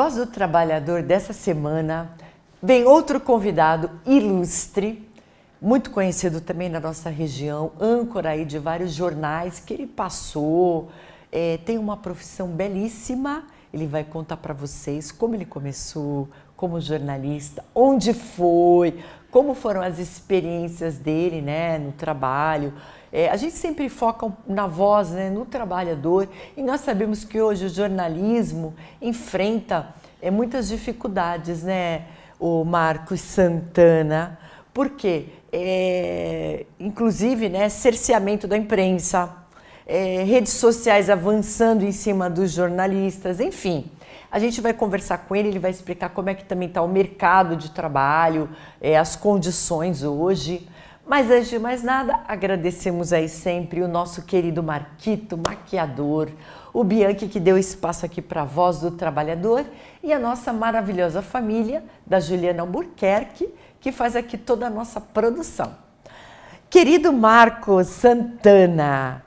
Voz do Trabalhador dessa semana vem outro convidado ilustre, muito conhecido também na nossa região, âncora aí de vários jornais que ele passou, tem uma profissão belíssima. Ele vai contar para vocês como ele começou como jornalista, onde foi, como foram as experiências dele, né, no trabalho. A gente sempre foca na voz, né, no trabalhador, e nós sabemos que hoje o jornalismo enfrenta muitas dificuldades, né, o Marcos Santana. Por quê? Inclusive, né, cerceamento da imprensa, redes sociais avançando em cima dos jornalistas, enfim. A gente vai conversar com ele, ele vai explicar como é que também está o mercado de trabalho, as condições hoje. Mas antes de mais nada, agradecemos aí sempre o nosso querido Marquito, maquiador, o Bianchi que deu espaço aqui para a Voz do Trabalhador e a nossa maravilhosa família da Juliana Albuquerque, que faz aqui toda a nossa produção. Querido Marcos Santana,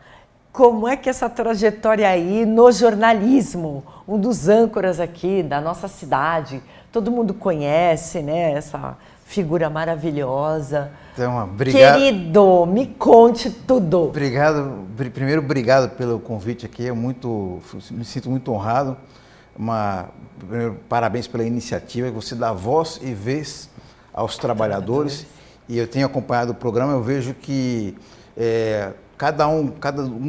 como é que essa trajetória aí no jornalismo, um dos âncoras aqui da nossa cidade, todo mundo conhece, né, essa figura maravilhosa. Então, obrigado. Querido, me conte tudo. Obrigado, primeiro obrigado pelo convite aqui, me sinto muito honrado. Primeiro, parabéns pela iniciativa, você dá voz e vez aos trabalhadores. E eu tenho acompanhado o programa, eu vejo que cada um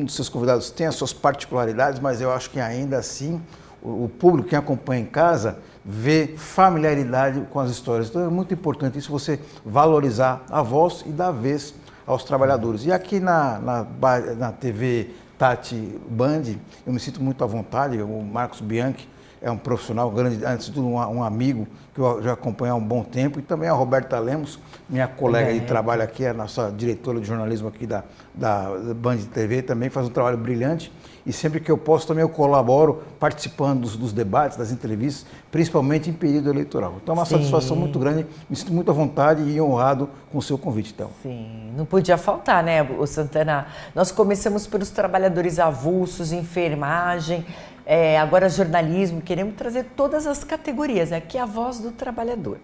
dos seus convidados tem as suas particularidades, mas eu acho que ainda assim o público que acompanha em casa vê familiaridade com as histórias. Então é muito importante isso, você valorizar a voz e dar vez aos trabalhadores. E aqui na TV Tati Band, eu me sinto muito à vontade. O Marcos Bianchi é um profissional grande, antes de tudo um amigo que eu já acompanho há um bom tempo, e também a Roberta Lemos, minha colega de trabalho aqui, a nossa diretora de jornalismo aqui da Band TV, também faz um trabalho brilhante, e sempre que eu posso também eu colaboro participando dos debates, das entrevistas, principalmente em período eleitoral. Então é uma satisfação muito grande, me sinto muito à vontade e honrado com o seu convite, então. Sim, não podia faltar, né, o Santana? Nós começamos pelos trabalhadores avulsos, enfermagem, agora jornalismo, queremos trazer todas as categorias, aqui é a Voz do Trabalhador.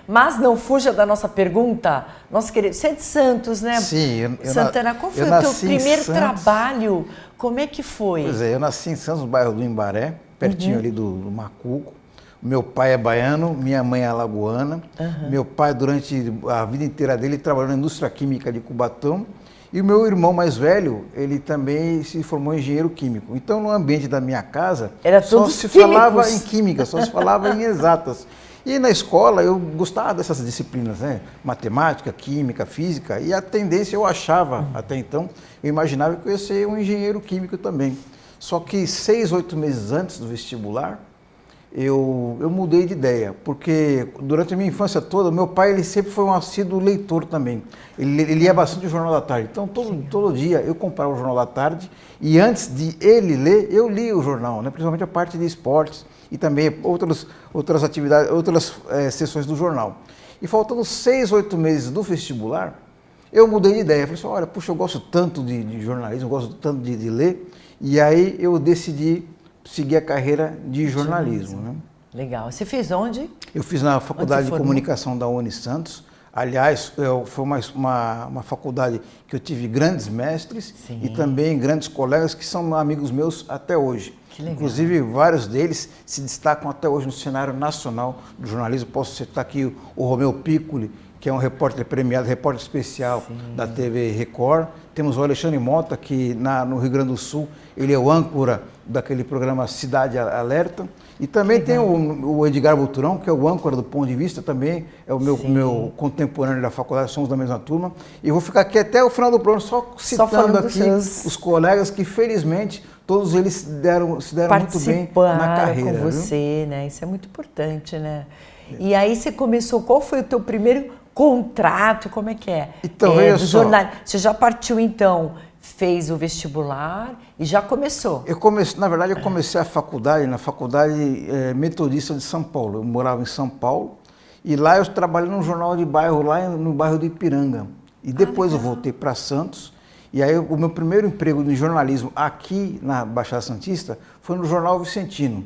Mas não fuja da nossa pergunta, nosso querido, você é de Santos, né? Sim, Santana, qual foi o teu primeiro trabalho? Como é que foi? Pois é, eu nasci em Santos, no bairro do Imbaré, pertinho ali do Macuco. Meu pai é baiano, minha mãe é alagoana. Meu pai, durante a vida inteira dele, trabalhou na indústria química de Cubatão. E o meu irmão mais velho, ele também se formou em engenheiro químico. Então, no ambiente da minha casa, só se falava em química, só se falava em exatas. E na escola eu gostava dessas disciplinas, né? Matemática, química, física, e a tendência eu achava, até então, eu imaginava que eu ia ser um engenheiro químico também. Só que 6, 8 meses antes do vestibular, eu mudei de ideia, porque durante a minha infância toda, meu pai ele sempre foi um assíduo leitor também. Ele lia bastante o Jornal da Tarde. Então, todo dia eu comprava o Jornal da Tarde e antes de ele ler, eu lia o jornal, né? Principalmente a parte de esportes e também outras atividades, outras sessões do jornal. E faltando 6, 8 meses do vestibular, eu mudei de ideia. Eu falei assim, olha, puxa, eu gosto tanto de jornalismo, eu gosto tanto de ler, e aí eu decidi seguir a carreira de jornalismo. Né? Legal. Você fez onde? Eu fiz na Faculdade de Comunicação da Unisantos. Aliás, foi uma faculdade que eu tive grandes mestres e também grandes colegas que são amigos meus até hoje. Que legal. Inclusive, vários deles se destacam até hoje no cenário nacional do jornalismo. Posso citar aqui o Romeu Piccoli, que é um repórter premiado, repórter especial da TV Record. Temos o Alexandre Mota, que no Rio Grande do Sul, ele é o âncora daquele programa Cidade Alerta. E também tem o Edgar Buturão, que é o âncora do Ponto de Vista, também é o meu contemporâneo da faculdade, somos da mesma turma. E eu vou ficar aqui até o final do programa só citando aqui os colegas que, felizmente, todos eles se deram muito bem na carreira. Com você, né? Isso é muito importante, né? E aí você começou, qual foi o teu primeiro contrato, como é que é? Então, veja só. Você já partiu, então, fez o vestibular e já começou? Na verdade, eu comecei a faculdade na Faculdade Metodista de São Paulo. Eu morava em São Paulo e lá eu trabalhei num jornal de bairro, lá no bairro de Ipiranga. E depois eu voltei para Santos. E aí o meu primeiro emprego de jornalismo aqui na Baixada Santista foi no Jornal Vicentino.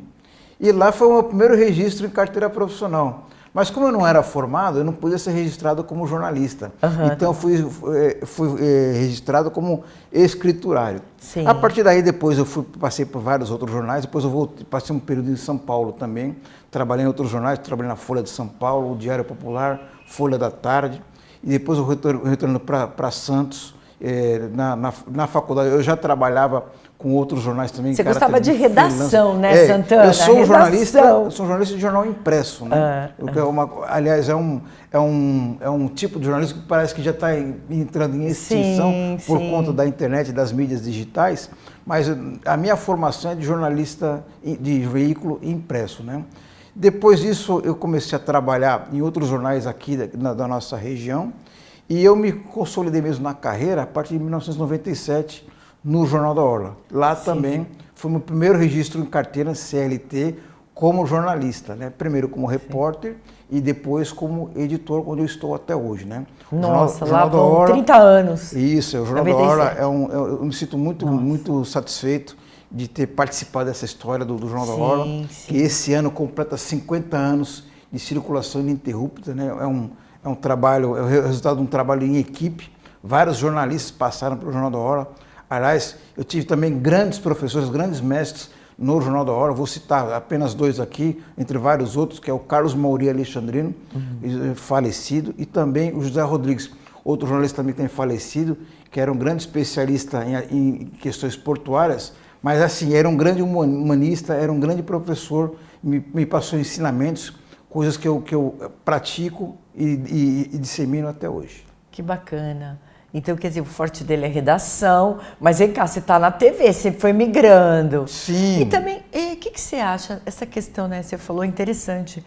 E lá foi o meu primeiro registro em carteira profissional. Mas como eu não era formado, eu não podia ser registrado como jornalista. Então eu fui registrado como escriturário. Sim. A partir daí, depois passei por vários outros jornais, depois passei um período em São Paulo também, trabalhei em outros jornais, trabalhei na Folha de São Paulo, o Diário Popular, Folha da Tarde, e depois eu retorno para Santos. Na faculdade eu já trabalhava com outros jornais também. Você gostava de redação, né, Santana? Eu sou jornalista de jornal impresso, né? Aliás, é um tipo de jornalismo que parece que já está entrando em extinção por conta da internet e das mídias digitais, mas a minha formação é de jornalista de veículo impresso, né? Depois disso, eu comecei a trabalhar em outros jornais aqui da nossa região, e eu me consolidei mesmo na carreira a partir de 1997 no Jornal da Orla. Lá também foi o meu primeiro registro em carteira CLT como jornalista, né? Primeiro como repórter e depois como editor, onde eu estou até hoje, né? Nossa, lá vão 30 anos. Isso, o Jornal da Orla eu me sinto muito satisfeito de ter participado dessa história do Jornal da Orla, que esse ano completa 50 anos de circulação ininterrupta, né? É um trabalho, é o resultado de um trabalho em equipe. Vários jornalistas passaram pelo Jornal da Orla. Aliás, eu tive também grandes professores, grandes mestres no Jornal da Orla. Vou citar apenas dois aqui, entre vários outros, que é o Carlos Mauri Alexandrino, falecido, e também o José Rodrigues, outro jornalista também que tem falecido, que era um grande especialista em questões portuárias, mas assim, era um grande humanista, era um grande professor, me passou ensinamentos, coisas que eu pratico e dissemino até hoje. Que bacana. Então, quer dizer, o forte dele é redação, mas vem cá, você está na TV, sempre foi migrando. Sim. E também, o que você acha, essa questão, né, você falou, interessante,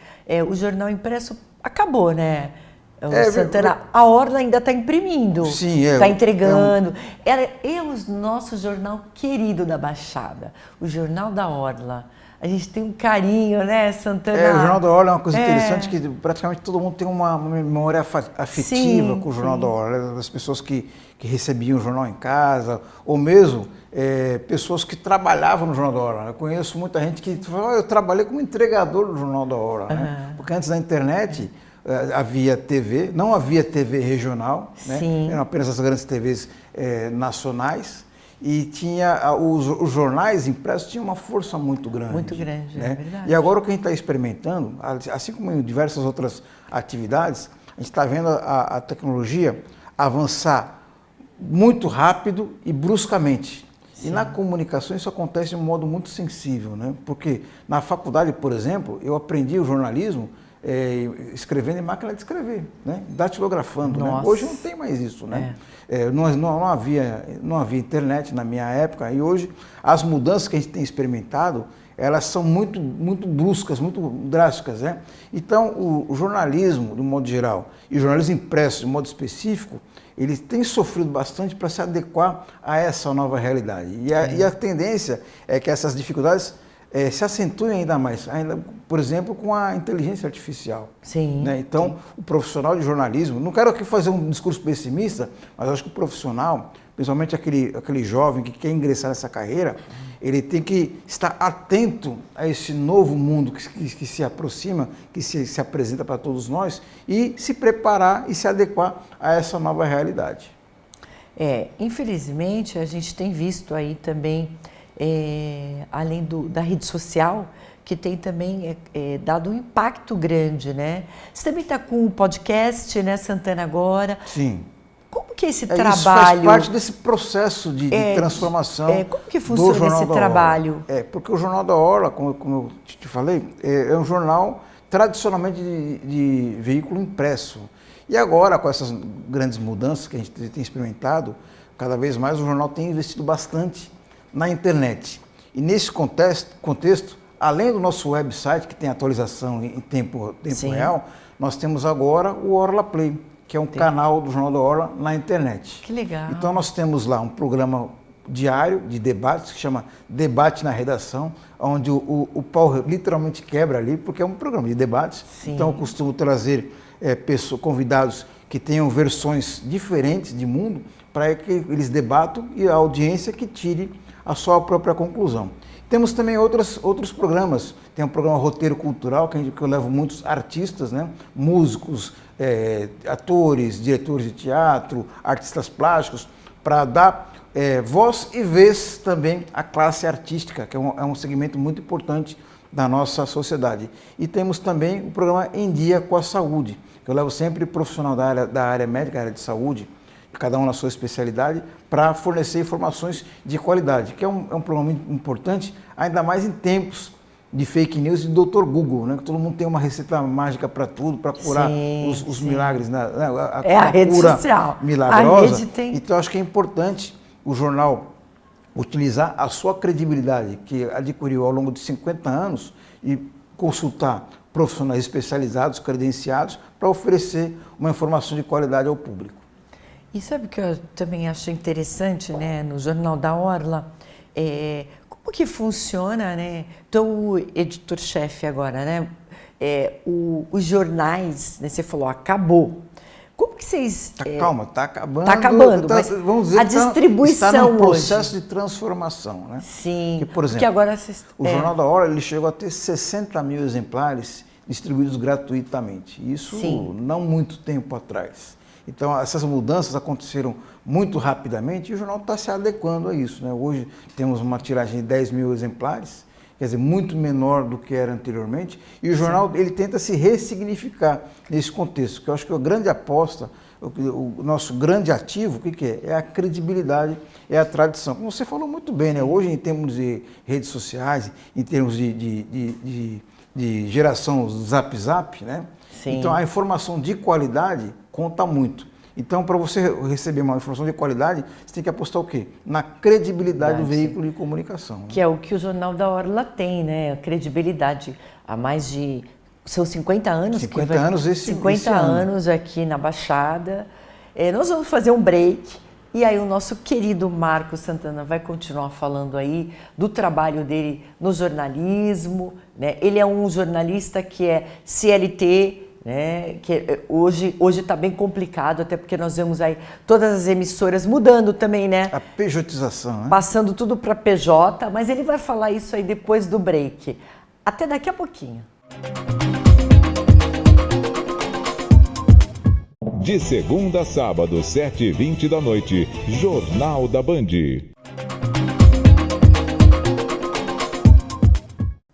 o jornal impresso acabou, né? Santana, a Orla ainda está imprimindo, está entregando. Era o nosso jornal querido da Baixada, o Jornal da Orla. A gente tem um carinho, né, Santana? O Jornal da Orla é uma coisa interessante, que praticamente todo mundo tem uma memória afetiva com o Jornal da Orla. As pessoas que recebiam o jornal em casa, ou mesmo pessoas que trabalhavam no Jornal da Orla. Eu conheço muita gente que fala, eu trabalhei como entregador do Jornal da Orla, né? Porque antes da internet havia TV, não havia TV regional, né? Eram apenas as grandes TVs nacionais. E tinha os jornais impressos tinham uma força muito grande. Muito grande, né? É verdade. E agora o que a gente está experimentando, assim como em diversas outras atividades, a gente está vendo a tecnologia avançar muito rápido e bruscamente. E na comunicação isso acontece de um modo muito sensível, né? Porque na faculdade, por exemplo, eu aprendi o jornalismo escrevendo em máquina de escrever, né? Datilografando. Né? Hoje não tem mais isso, né? Não havia internet na minha época, e hoje as mudanças que a gente tem experimentado, elas são muito bruscas, muito drásticas, né? Então o jornalismo, de um modo geral, e o jornalismo impresso, de um modo específico, eles têm sofrido bastante para se adequar a essa nova realidade. E a tendência é que essas dificuldades se acentuem ainda mais, por exemplo, com a inteligência artificial. Né? Então, o profissional de jornalismo, não quero aqui fazer um discurso pessimista, mas acho que o profissional, principalmente aquele jovem que quer ingressar nessa carreira, ele tem que estar atento a esse novo mundo que se aproxima, que se apresenta para todos nós, e se preparar e se adequar a essa nova realidade. Infelizmente, a gente tem visto aí também, além da rede social, que tem também dado um impacto grande, né? Você também está com um podcast, né, Santana, agora? Sim. Como que é esse trabalho? Isso faz parte desse processo de transformação. Como que funciona esse trabalho? Porque o Jornal da Orla, como eu te falei, é um jornal tradicionalmente de veículo impresso. E agora, com essas grandes mudanças que a gente tem experimentado, cada vez mais o jornal tem investido bastante na internet. E nesse contexto, além do nosso website, que tem atualização em tempo real, nós temos agora o Orla Play, que é um canal do Jornal da Orla na internet. Que legal. Então nós temos lá um programa diário de debates, que chama Debate na Redação, onde o pau literalmente quebra ali, porque é um programa de debates. Então eu costumo trazer convidados que tenham versões diferentes de mundo, para que eles debatam e a audiência que tire a sua própria conclusão. Temos também outros programas. Tem um programa Roteiro Cultural, que eu levo muitos artistas, né? Músicos, atores, diretores de teatro, artistas plásticos, para dar voz e vez também à classe artística, que é um segmento muito importante da nossa sociedade. E temos também o programa Em Dia com a Saúde, que eu levo sempre profissional da área médica, área de saúde, cada um na sua especialidade, para fornecer informações de qualidade, que é um programa muito importante, ainda mais em tempos de fake news e do Dr. Google, né? Que todo mundo tem uma receita mágica para tudo, para curar os milagres, né? A rede cura social milagrosa. A rede tem... Então, acho que é importante o jornal utilizar a sua credibilidade, que adquiriu ao longo de 50 anos, e consultar profissionais especializados, credenciados, para oferecer uma informação de qualidade ao público. E sabe o que eu também acho interessante, né, no Jornal da Orla? Como que funciona, né? Então, o editor-chefe agora, né? Os jornais, né, você falou, acabou. Como que vocês... Calma, está acabando. Está acabando, mas vamos dizer a distribuição está num hoje... processo de transformação, né? Sim, porque, por exemplo, porque agora vocês... o Jornal da Hora ele chegou a ter 60 mil exemplares distribuídos gratuitamente. Isso não muito tempo atrás. Então, essas mudanças aconteceram muito rapidamente e o jornal está se adequando a isso, né? Hoje temos uma tiragem de 10 mil exemplares, quer dizer, muito menor do que era anteriormente, e o jornal ele tenta se ressignificar nesse contexto, que eu acho que a grande aposta, o nosso grande ativo, o que é? É a credibilidade, é a tradição. Como você falou muito bem, né? Hoje, em termos de redes sociais, em termos de geração zap, né? Sim. Então, a informação de qualidade conta muito. Então, para você receber uma informação de qualidade, você tem que apostar o quê? Na credibilidade do veículo de comunicação. Né? Que é o que o Jornal da Orla tem, né? A credibilidade há mais de... São 50 anos? 50 anos esse 50 anos aqui na Baixada. Nós vamos fazer um break. E aí o nosso querido Marcos Santana vai continuar falando aí do trabalho dele no jornalismo, né? Ele é um jornalista que é CLT, né? Que hoje está bem complicado, até porque nós vemos aí todas as emissoras mudando também, né? A pejotização, né? Passando tudo para PJ, mas ele vai falar isso aí depois do break. Até daqui a pouquinho. De segunda a sábado, 7h20 da noite, Jornal da Band.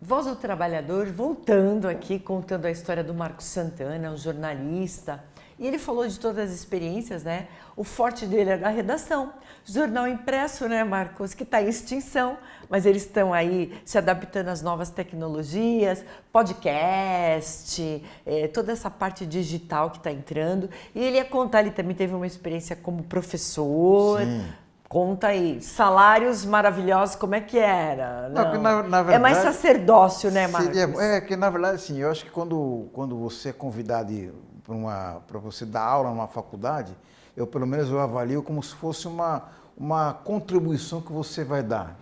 Voz do Trabalhador, voltando aqui, contando a história do Marcos Santana, um jornalista. E ele falou de todas as experiências, né? O forte dele é da redação. Jornal impresso, né, Marcos? Que está em extinção, mas eles estão aí se adaptando às novas tecnologias, podcast, toda essa parte digital que está entrando. E ele ia contar, ele também teve uma experiência como professor. Sim. Conta aí, salários maravilhosos, como é que era? Não, que na verdade, é mais sacerdócio, né, Marcos? Que na verdade, assim, eu acho que quando você é convidado para você dar aula numa faculdade, pelo menos eu avalio como se fosse uma contribuição que você vai dar.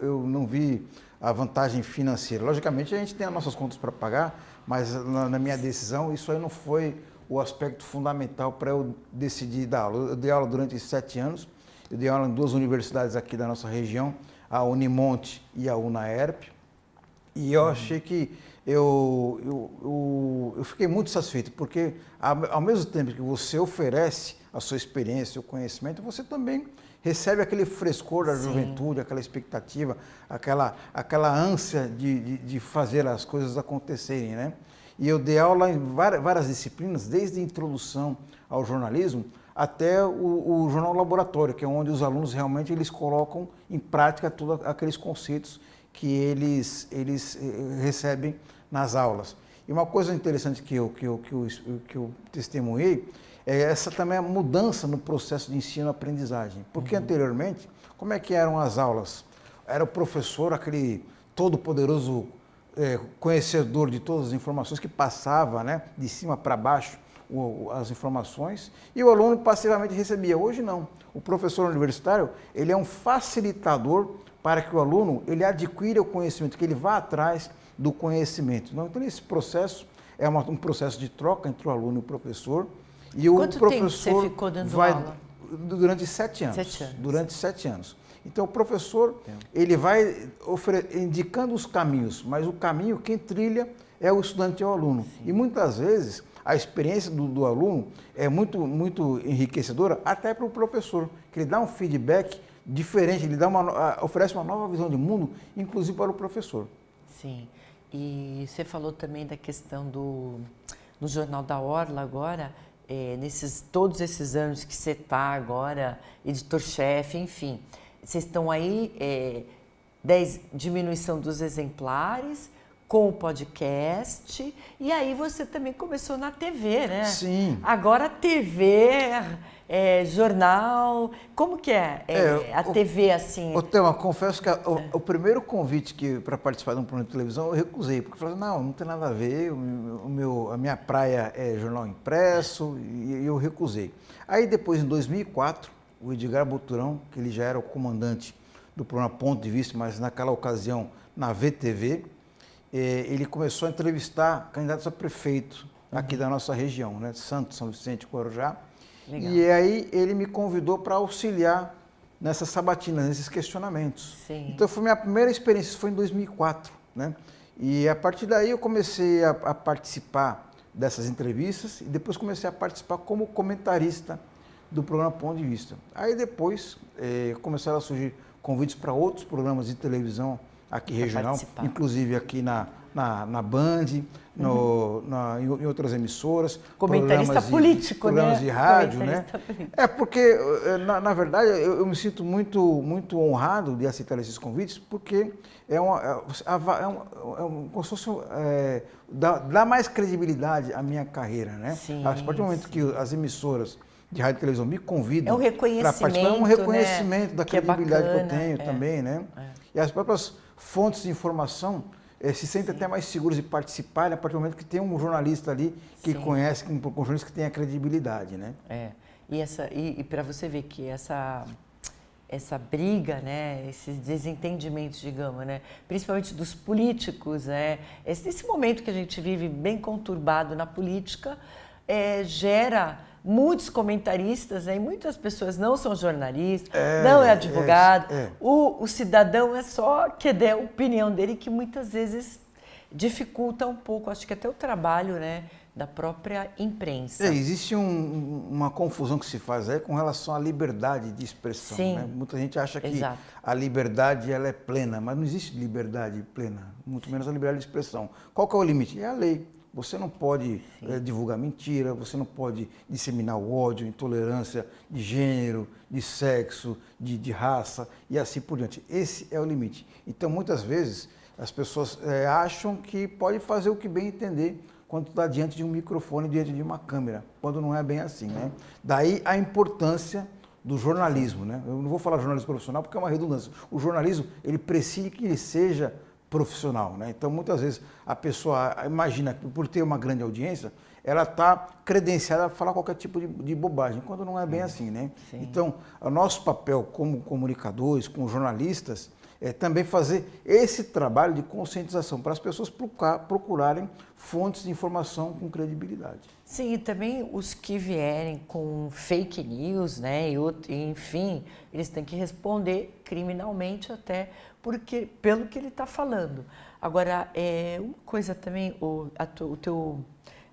Eu não vi a vantagem financeira. Logicamente, a gente tem as nossas contas para pagar, mas na minha decisão, isso aí não foi o aspecto fundamental para eu decidir dar aula. Eu dei aula durante 7 anos, eu dei aula em 2 universidades aqui da nossa região, a Unimonte e a UNAERP, e eu achei que eu fiquei muito satisfeito, porque ao mesmo tempo que você oferece a sua experiência, o conhecimento, você também recebe aquele frescor da juventude, aquela expectativa, aquela ânsia de fazer as coisas acontecerem, né? E eu dei aula em várias disciplinas, desde a introdução ao jornalismo até o jornal laboratório, que é onde os alunos realmente eles colocam em prática todos aqueles conceitos que eles recebem nas aulas. E uma coisa interessante que eu testemunhei é essa também a mudança no processo de ensino-aprendizagem. Porque anteriormente, como é que eram as aulas? Era o professor, aquele todo-poderoso conhecedor de todas as informações que passava, né, de cima para baixo as informações, e o aluno passivamente recebia. Hoje não. O professor universitário, ele é um facilitador para que o aluno ele adquira o conhecimento, que ele vá atrás do conhecimento. Então, esse processo é um processo de troca entre o aluno e o professor. E Quanto tempo você ficou dando aula? Durante 7 anos. 7 anos. Durante 7 anos. Então o professor, ele vai indicando os caminhos, mas o caminho quem trilha é o estudante, é o aluno. Sim. E muitas vezes a experiência do aluno é muito enriquecedora até para o professor, que ele dá um feedback diferente, ele oferece uma nova visão de mundo, inclusive para o professor. Sim, e você falou também da questão no Jornal da Orla agora, todos esses anos que você está agora, editor-chefe, enfim, vocês estão aí, diminuição dos exemplares, com o podcast, e aí você também começou na TV, né? Sim. Agora TV, jornal, como que é, a TV assim? Thelma, confesso que o primeiro convite para participar de um programa de televisão eu recusei, porque eu falei, não tem nada a ver, a minha praia é jornal impresso, e eu recusei. Aí depois, em 2004, o Edgar Boturão, que ele já era o comandante do programa Ponto de Vista, mas naquela ocasião na VTV, ele começou a entrevistar candidatos a prefeito aqui da nossa região, né? Santos, São Vicente, Guarujá. Legal. E aí ele me convidou para auxiliar nessas sabatinas, nesses questionamentos. Sim. Então foi minha primeira experiência, isso foi em 2004, né? E a partir daí eu comecei a participar dessas entrevistas e depois comecei a participar como comentarista do programa Ponto de Vista. Aí depois começaram a surgir convites para outros programas de televisão aqui regional, inclusive aqui na Band, em outras emissoras. Comentarista político, programas de rádio, né? Porque, na verdade, eu me sinto muito honrado de aceitar esses convites, porque dá mais credibilidade à minha carreira, né? Sim, a partir do momento que as emissoras de rádio e televisão me convidam para participar, é um reconhecimento, né, da credibilidade que eu tenho também, né? E as próprias fontes de informação se sentem até mais seguros de participar a partir do momento que tem um jornalista ali que conhece, um jornalista que tem a credibilidade, né? E para você ver que essa briga, né, esses desentendimentos, digamos, né, principalmente dos políticos, né, esse momento que a gente vive bem conturbado na política, gera muitos comentaristas, né, e muitas pessoas não são jornalistas, não é advogado, o cidadão é só que der a opinião dele, que muitas vezes dificulta um pouco, acho que até o trabalho, né, da própria imprensa. Existe uma confusão que se faz aí com relação à liberdade de expressão. Sim. Né? Muita gente acha que a liberdade ela é plena, mas não existe liberdade plena, muito menos a liberdade de expressão. Qual que é o limite? É a lei. Você não pode divulgar mentira, você não pode disseminar o ódio, intolerância de gênero, de sexo, de raça e assim por diante. Esse é o limite. Então, muitas vezes, as pessoas acham que pode fazer o que bem entender quando está diante de um microfone, diante de uma câmera, quando não é bem assim, né? Daí a importância do jornalismo, né? Eu não vou falar jornalismo profissional porque é uma redundância. O jornalismo, ele precisa que ele seja profissional, né? Então, muitas vezes, a pessoa imagina que por ter uma grande audiência, ela está credenciada a falar qualquer tipo de bobagem, quando não é bem assim, né? Sim. Então, o nosso papel como comunicadores, como jornalistas, é também fazer esse trabalho de conscientização para as pessoas procurarem fontes de informação com credibilidade. Sim, e também os que vierem com fake news, né, enfim, eles têm que responder criminalmente até pelo que ele está falando. Agora, uma coisa também, o teu,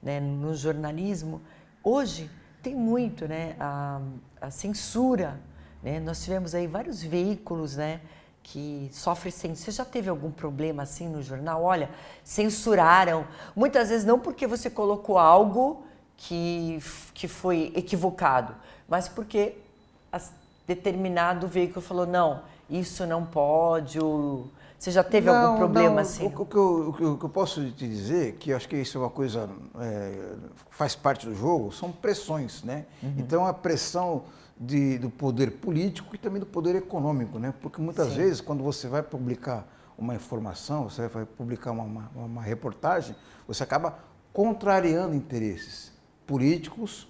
né, no jornalismo, hoje tem muito, né, a censura, né, nós tivemos aí vários veículos, né, que sofrem censura. Você já teve algum problema assim no jornal? Olha, censuraram, muitas vezes não porque você colocou algo que foi equivocado, mas porque determinado veículo falou, não, isso não pode, você já teve algum problema assim? O que eu posso te dizer, que eu acho que isso é uma coisa, faz parte do jogo, são pressões, né? Uhum. Então a pressão do poder político e também do poder econômico, né? Porque muitas vezes, quando você vai publicar uma informação, você vai publicar uma reportagem, você acaba contrariando interesses políticos,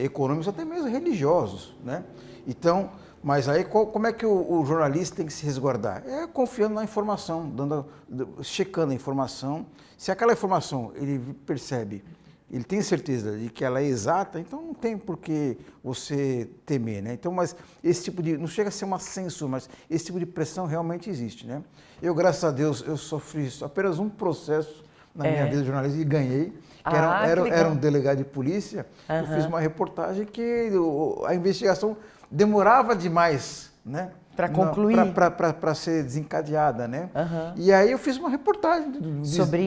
econômicos, até mesmo religiosos, né? Então, mas aí como é que o jornalista tem que se resguardar? Confiando na informação, checando a informação. Se aquela informação ele percebe ele tem certeza de que ela é exata, então não tem por que você temer, né? Então, mas esse tipo de, não chega a ser uma censura, mas esse tipo de pressão realmente existe, né? Eu, graças a Deus, eu sofri apenas um processo na minha vida de jornalista e ganhei, que era um delegado de polícia. Eu fiz uma reportagem que a investigação demorava demais, né? Para concluir? Para ser desencadeada, né? E aí eu fiz uma reportagem sobre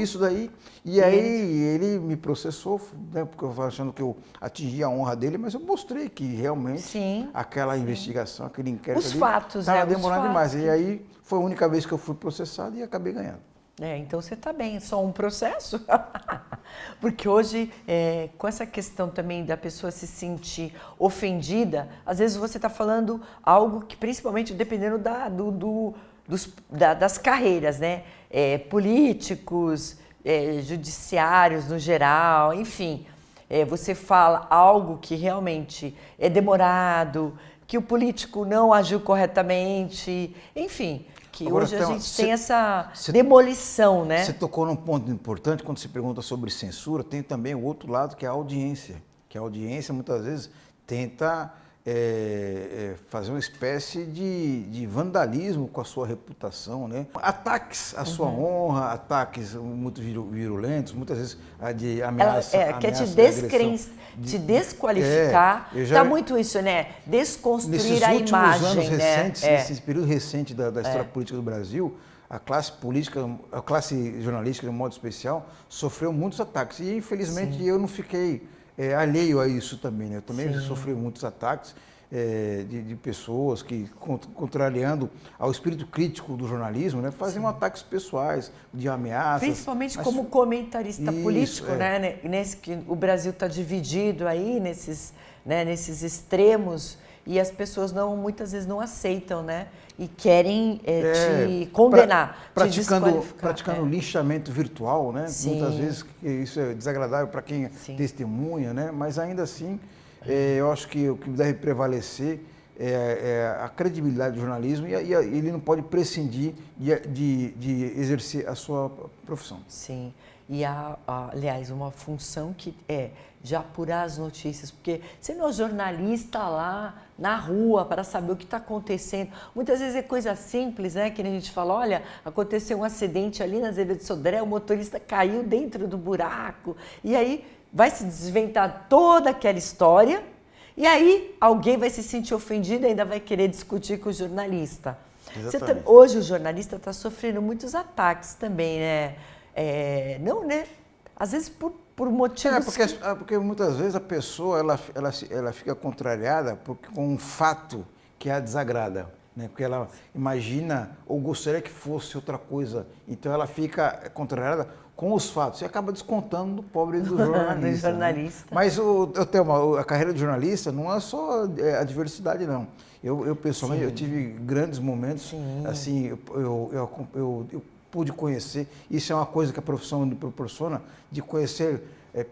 isso daí. E aí ele me processou, né? Porque eu estava achando que eu atingi a honra dele, mas eu mostrei que realmente aquela investigação, aquele inquérito os fatos, estava demorando demais. E aí foi a única vez que eu fui processado e acabei ganhando. Então você está bem, só um processo. Porque hoje, com essa questão também da pessoa se sentir ofendida, às vezes você está falando algo que, principalmente dependendo das carreiras, né? Políticos, judiciários no geral, enfim. Você fala algo que realmente é demorado, que o político não agiu corretamente, enfim. Que agora, hoje a gente tem essa demolição, né? Você tocou num ponto importante quando se pergunta sobre censura, tem também o outro lado que é a audiência. Que a audiência muitas vezes tenta fazer uma espécie de vandalismo com a sua reputação, né? Ataques à sua honra, ataques muito virulentos, muitas vezes de ameaça. Quer te desqualificar. Tá muito isso, né? Desconstruir a imagem. Nesses últimos anos recentes, né? nesse período recente da história política do Brasil, a classe política, a classe jornalística de modo especial, sofreu muitos ataques. E infelizmente eu não fiquei alheio a isso também, né? Eu também sofri muitos ataques de pessoas que, contrariando ao espírito crítico do jornalismo, né, faziam ataques pessoais, de ameaças. Principalmente como comentarista político, né? Nesse que o Brasil está dividido aí nesses extremos e as pessoas muitas vezes não aceitam, né? E querem te condenar, praticando linchamento virtual, né? Muitas vezes isso é desagradável para quem testemunha, né? Mas ainda assim, eu acho que o que deve prevalecer é a credibilidade do jornalismo e ele não pode prescindir de exercer a sua profissão. Sim. E aliás, uma função que é de apurar as notícias, porque você não é jornalista lá na rua para saber o que está acontecendo. Muitas vezes é coisa simples, né? Que a gente fala, olha, aconteceu um acidente ali na Azevedo Sodré, o motorista caiu dentro do buraco, e aí vai se desventar toda aquela história, e aí alguém vai se sentir ofendido e ainda vai querer discutir com o jornalista. Hoje o jornalista está sofrendo muitos ataques também, né? Não, né? Às vezes por motivos... Porque muitas vezes a pessoa ela fica contrariada com um fato que a desagrada, né? Porque ela imagina ou gostaria que fosse outra coisa. Então ela fica contrariada com os fatos e acaba descontando do pobre do jornalista. Né? Mas a carreira de jornalista não é só a diversidade, não. Eu pessoalmente, eu tive grandes momentos, assim, eu pude conhecer, isso é uma coisa que a profissão me proporciona, de conhecer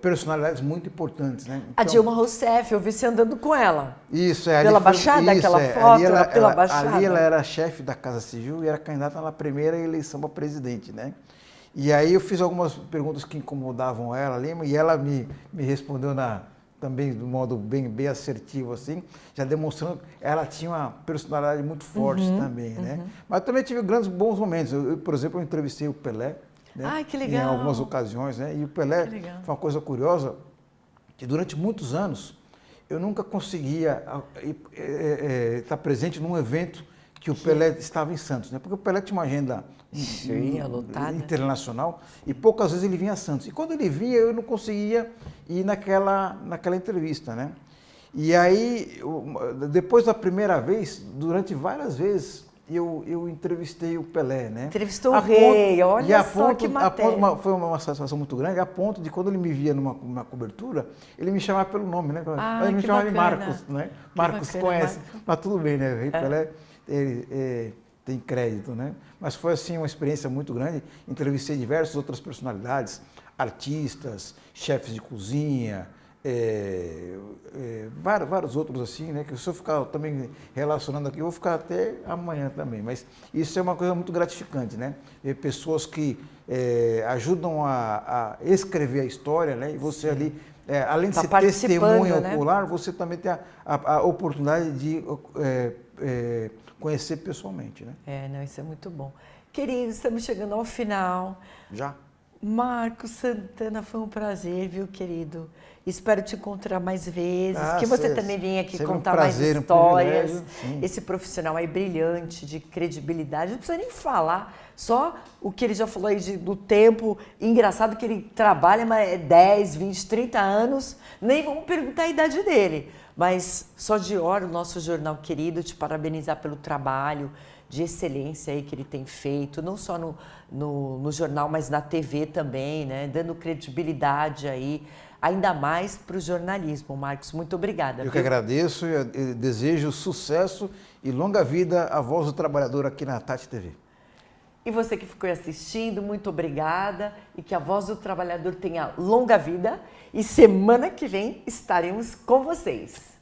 personalidades muito importantes, né? Então, a Dilma Rousseff, eu vi você andando com ela. Isso, pela Baixada, aquela foto, pela Baixada. Ali ela era chefe da Casa Civil e era candidata na primeira eleição para presidente, né? E aí eu fiz algumas perguntas que incomodavam ela ali, e ela me respondeu também de um modo bem assertivo, assim, já demonstrando que ela tinha uma personalidade muito forte também, né? Mas também tive bons momentos. Por exemplo, eu entrevistei o Pelé, né? Ai, que legal. Em algumas ocasiões, né? E o Pelé foi uma coisa curiosa, que durante muitos anos eu nunca conseguia estar presente num evento que o Pelé estava em Santos, né? Porque o Pelé tinha uma agenda internacional e poucas vezes ele vinha a Santos. E quando ele vinha, eu não conseguia ir naquela entrevista, né? E aí, depois da primeira vez, durante várias vezes, eu entrevistei o Pelé, né? Entrevistou o rei, olha só que matéria. Foi uma satisfação muito grande, a ponto de quando ele me via numa cobertura, ele me chamava pelo nome, né? Ele me chamava de Marcos, né? Marcos conhece, mas tudo bem, né? O rei Pelé, ele tem crédito, né? Mas foi assim uma experiência muito grande. Entrevistei diversas outras personalidades, artistas, chefes de cozinha, vários outros assim, né? Que se eu ficar também relacionando aqui, eu vou ficar até amanhã também. Mas isso é uma coisa muito gratificante, né? Ver pessoas que ajudam a escrever a história, né? E você ali, além de ser testemunha ocular, você também tem a oportunidade de conhecer pessoalmente, né? Não, isso é muito bom. Queridos, estamos chegando ao final. Já. Marcos Santana, foi um prazer, viu, querido? Espero te encontrar mais vezes, que você também venha aqui contar mais histórias. Esse profissional aí brilhante, de credibilidade, não precisa nem falar, só o que ele já falou aí do tempo, engraçado que ele trabalha 10, 20, 30 anos, nem vamos perguntar a idade dele, mas só de hora o nosso jornal querido, te parabenizar pelo trabalho de excelência aí que ele tem feito, não só no jornal, mas na TV também, né? Dando credibilidade aí, ainda mais para o jornalismo. Marcos, muito obrigada. Eu que agradeço e desejo sucesso e longa vida à Voz do Trabalhador aqui na Tati TV. E você que ficou assistindo, muito obrigada e que a Voz do Trabalhador tenha longa vida e semana que vem estaremos com vocês.